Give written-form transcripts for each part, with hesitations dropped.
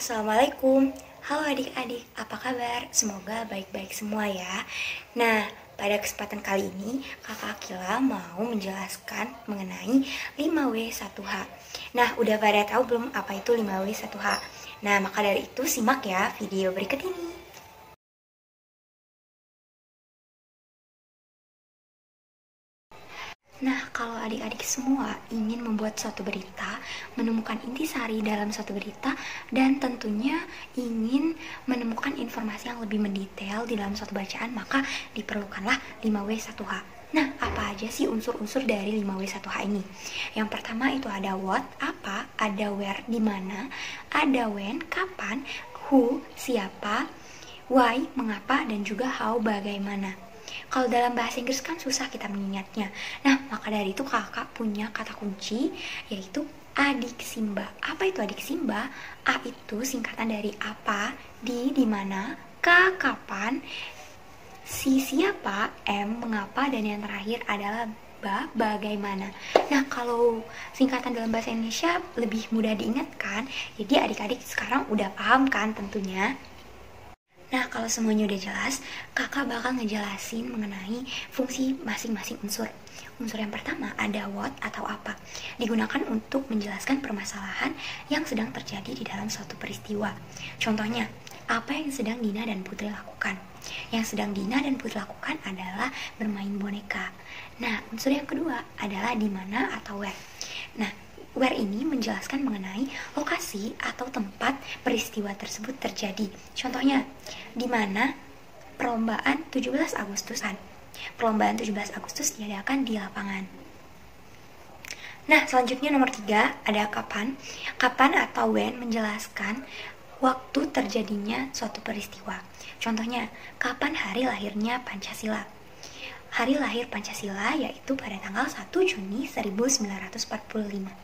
Assalamualaikum. Halo adik-adik, apa kabar? Semoga baik-baik semua ya. Nah, pada kesempatan kali ini Kakak Akila mau menjelaskan mengenai 5W1H. Nah, udah pada tahu belum apa itu 5W1H? Nah, maka dari itu simak ya video berikut ini. Nah, kalau adik-adik semua ingin membuat suatu berita, menemukan intisari dalam suatu berita, dan tentunya ingin menemukan informasi yang lebih mendetail di dalam suatu bacaan, maka diperlukanlah 5W1H. Nah, apa aja sih unsur-unsur dari 5W1H ini? Yang pertama itu ada what, apa, ada where, di mana, ada when, kapan, who, siapa, why, mengapa, dan juga how, bagaimana. Kalau dalam bahasa Inggris kan susah kita mengingatnya. Nah, maka dari itu kakak punya kata kunci, yaitu adiksimba. Apa itu adiksimba? A itu singkatan dari apa, di mana, K, kapan, si, siapa, M, mengapa, dan yang terakhir adalah bagaimana. Nah, kalau singkatan dalam bahasa Indonesia lebih mudah diingatkan, jadi adik-adik sekarang udah paham kan tentunya. Nah, kalau semuanya udah jelas, kakak bakal ngejelasin mengenai fungsi masing-masing unsur. Unsur yang pertama ada what atau apa. Digunakan untuk menjelaskan permasalahan yang sedang terjadi di dalam suatu peristiwa. Contohnya, apa yang sedang Dina dan Putri lakukan? Yang sedang Dina dan Putri lakukan adalah bermain boneka. Nah, unsur yang kedua adalah di mana atau where. Nah, where ini menjelaskan mengenai lokasi atau tempat peristiwa tersebut terjadi. Contohnya, di mana perlombaan 17 Agustusan. Perlombaan 17 Agustus diadakan di lapangan. Nah, selanjutnya nomor 3 ada kapan. Kapan atau when menjelaskan waktu terjadinya suatu peristiwa. Contohnya, kapan hari lahirnya Pancasila. Hari lahir Pancasila yaitu pada tanggal 1 Juni 1945.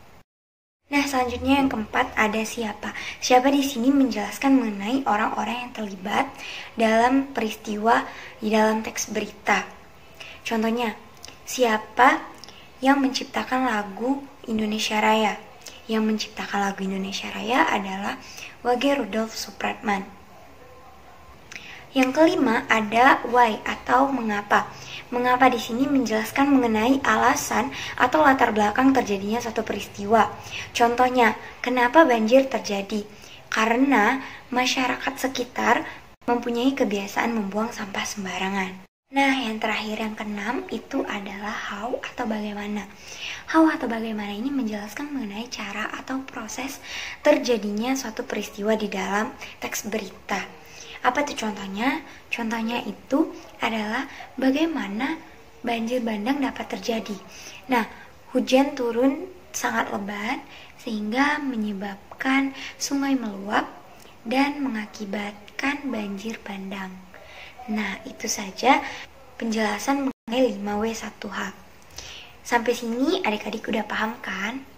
Nah, selanjutnya yang keempat ada siapa. Siapa di sini menjelaskan mengenai orang-orang yang terlibat dalam peristiwa di dalam teks berita. Contohnya, siapa yang menciptakan lagu Indonesia Raya? Yang menciptakan lagu Indonesia Raya adalah W.G. Rudolf Supratman. Yang kelima ada why atau mengapa. Mengapa di sini menjelaskan mengenai alasan atau latar belakang terjadinya suatu peristiwa. Contohnya, kenapa banjir terjadi? Karena masyarakat sekitar mempunyai kebiasaan membuang sampah sembarangan. Nah, yang terakhir yang keenam itu adalah how atau bagaimana. How atau bagaimana ini menjelaskan mengenai cara atau proses terjadinya suatu peristiwa di dalam teks berita. Apa itu contohnya? Contohnya itu adalah bagaimana banjir bandang dapat terjadi. Nah, hujan turun sangat lebat sehingga menyebabkan sungai meluap dan mengakibatkan banjir bandang. Nah, itu saja penjelasan mengenai 5W1H. Sampai sini adik-adik udah paham kan?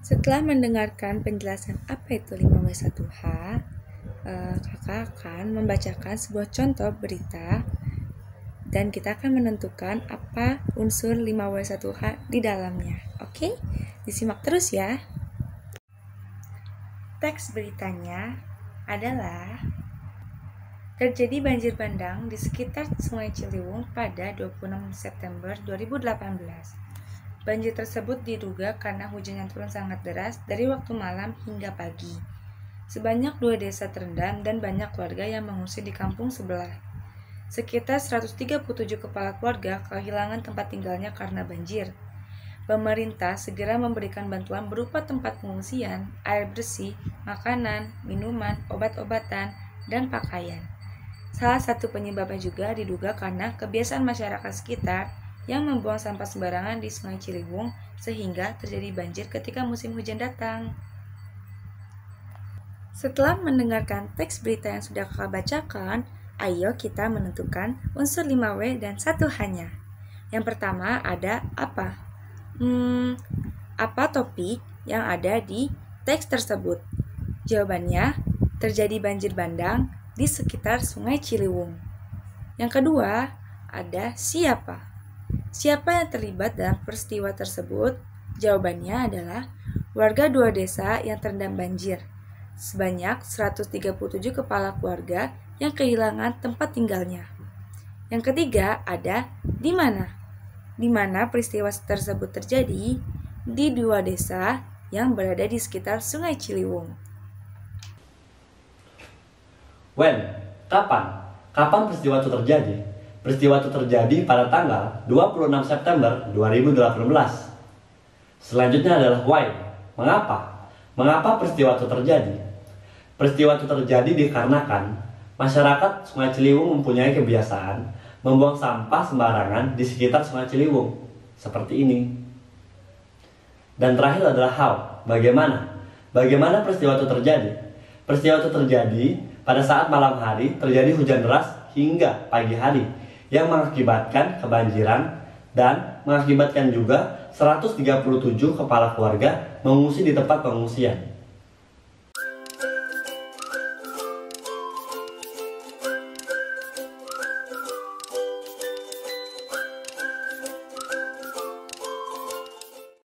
Setelah mendengarkan penjelasan apa itu 5W1H, kakak akan membacakan sebuah contoh berita dan kita akan menentukan apa unsur 5W1H di dalamnya. Oke? Disimak terus ya. Teks beritanya adalah terjadi banjir bandang di sekitar Sungai Ciliwung pada 26 September 2018. Banjir tersebut diduga karena hujan yang turun sangat deras dari waktu malam hingga pagi. Sebanyak 2 desa terendam dan banyak keluarga yang mengungsi di kampung sebelah. Sekitar 137 kepala keluarga kehilangan tempat tinggalnya karena banjir. Pemerintah segera memberikan bantuan berupa tempat pengungsian, air bersih, makanan, minuman, obat-obatan, dan pakaian. Salah satu penyebabnya juga diduga karena kebiasaan masyarakat sekitar yang membuang sampah sembarangan di Sungai Ciliwung sehingga terjadi banjir ketika musim hujan datang. Setelah mendengarkan teks berita yang sudah kakak bacakan, ayo kita menentukan unsur 5W dan 1H-nya. Yang pertama ada apa? Apa topik yang ada di teks tersebut? Jawabannya, terjadi banjir bandang di sekitar Sungai Ciliwung. Yang kedua, ada siapa? Siapa yang terlibat dalam peristiwa tersebut? Jawabannya adalah warga 2 desa yang terendam banjir. Sebanyak 137 kepala keluarga yang kehilangan tempat tinggalnya. Yang ketiga ada di mana? Di mana peristiwa tersebut terjadi? Di 2 desa yang berada di sekitar Sungai Ciliwung. When? Kapan? Kapan peristiwa itu terjadi? Peristiwa itu terjadi pada tanggal 26 September 2018. Selanjutnya adalah why. Mengapa? Mengapa peristiwa itu terjadi? Peristiwa itu terjadi dikarenakan masyarakat Sungai Ciliwung mempunyai kebiasaan membuang sampah sembarangan di sekitar Sungai Ciliwung. Seperti ini. Dan terakhir adalah how. Bagaimana? Bagaimana peristiwa itu terjadi? Peristiwa itu terjadi pada saat malam hari terjadi hujan deras hingga pagi hari yang mengakibatkan kebanjiran dan mengakibatkan juga 137 kepala keluarga mengungsi di tempat pengungsian.